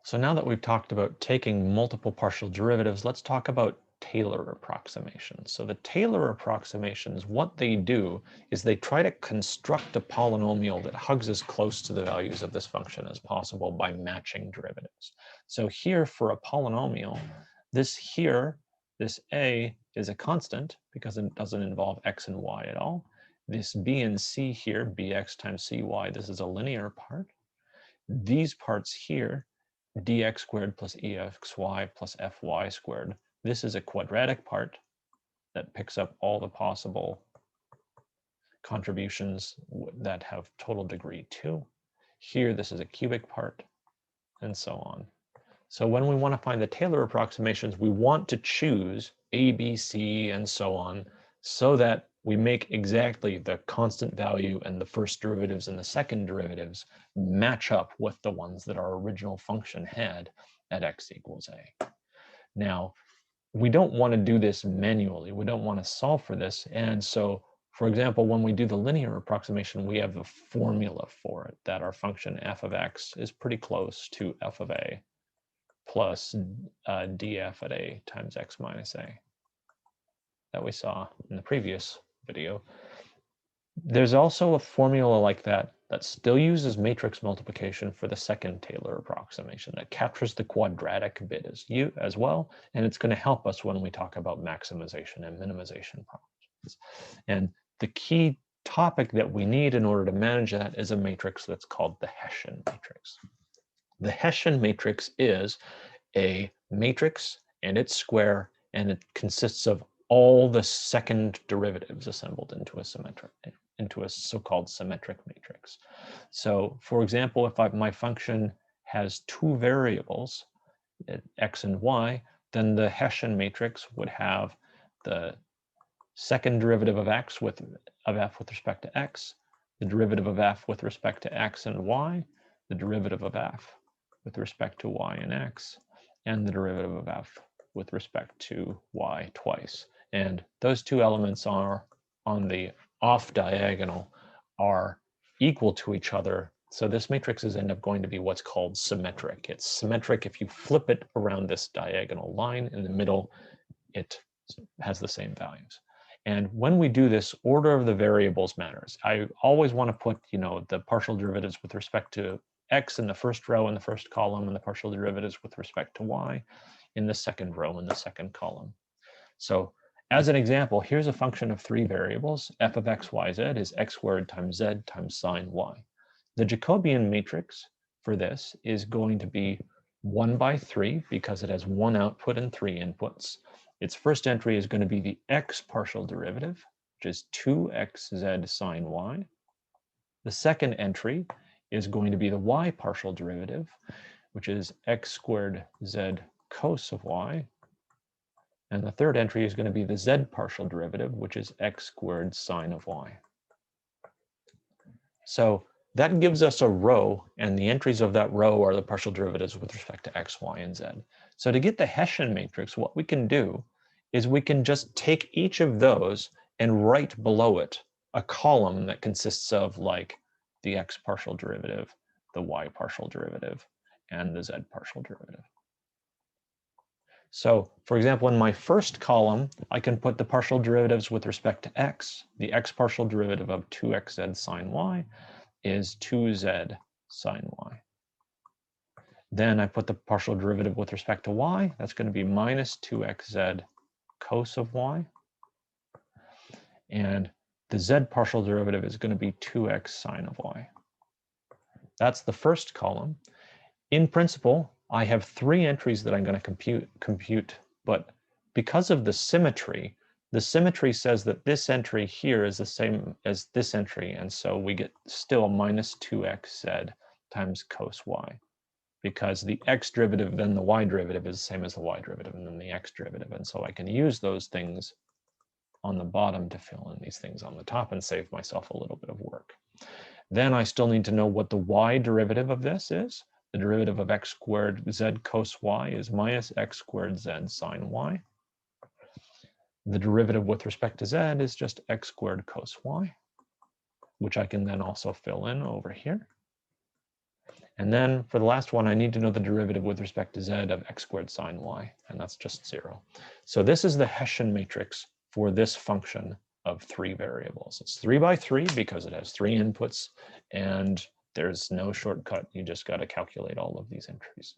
So now that we've talked about taking multiple partial derivatives, let's talk about Taylor approximations. So the Taylor approximations, what they do is they try to construct a polynomial that hugs as close to the values of this function as possible by matching derivatives. So here for a polynomial, this A is a constant because it doesn't involve x and y at all. This b and c here, bx times cy, this is a linear part. These parts here, dx squared plus exy plus fy squared. This is a quadratic part that picks up all the possible contributions that have total degree 2. Here, this is a cubic part, and so on. So when we want to find the Taylor approximations, we want to choose A, B, C, and so on, so that we make exactly the constant value and the first derivatives and the second derivatives match up with the ones that our original function had at x equals a. Now, we don't want to do this manually. We don't want to solve for this. And so, for example, when we do the linear approximation, we have a formula for it, that our function f of x is pretty close to f of a plus df at a times x minus a that we saw in the previous video. There's also a formula like that that still uses matrix multiplication for the second Taylor approximation that captures the quadratic bit as well, and it's going to help us when we talk about maximization and minimization problems. And the key topic that we need in order to manage that is a matrix that's called the Hessian matrix. The Hessian matrix is a matrix and its square, and it consists of all the second derivatives assembled into a so-called symmetric matrix. So for example, if my function has two variables, x and y, then the Hessian matrix would have the second derivative of f with respect to x, the derivative of f with respect to x and y, the derivative of f with respect to y and x, and the derivative of f with respect to y twice. And those two elements are on the off diagonal are equal to each other. So this matrix is end up going to be what's called symmetric. It's symmetric if you flip it around this diagonal line in the middle, it has the same values. And when we do this, order of the variables matters. I always want to put, the partial derivatives with respect to x in the first row in the first column, and the partial derivatives with respect to y in the second row in the second column. So as an example, here's a function of three variables. F of x, y, z is x squared times z times sine y. The Jacobian matrix for this is going to be 1 by 3 because it has one output and three inputs. Its first entry is going to be the x partial derivative, which is 2xz sine y. The second entry is going to be the y partial derivative, which is x squared z cos of y. And the third entry is going to be the z partial derivative, which is x squared sine of y. So that gives us a row, and the entries of that row are the partial derivatives with respect to x, y, and z. So to get the Hessian matrix, what we can do is we can just take each of those and write below it a column that consists of like the x partial derivative, the y partial derivative, and the z partial derivative. So for example, in my first column, I can put the partial derivatives with respect to x. The x partial derivative of 2xz sine y is 2z sine y. Then I put the partial derivative with respect to y. That's going to be minus 2xz cos of y. And the z partial derivative is going to be 2x sine of y. That's the first column. In principle, I have three entries that I'm going to compute, but because of the symmetry says that this entry here is the same as this entry, and so we get still minus 2xz times cos y, because the x derivative then the y derivative is the same as the y derivative and then the x derivative, and so I can use those things on the bottom to fill in these things on the top and save myself a little bit of work. Then I still need to know what the y derivative of this is. The derivative of x squared z cos y is minus x squared z sine y. The derivative with respect to z is just x squared cos y, which I can then also fill in over here. And then for the last one, I need to know the derivative with respect to z of x squared sine y, and that's just 0. So this is the Hessian matrix for this function of 3 variables. It's 3 by 3 because it has 3 inputs, and there's no shortcut. You just got to calculate all of these entries.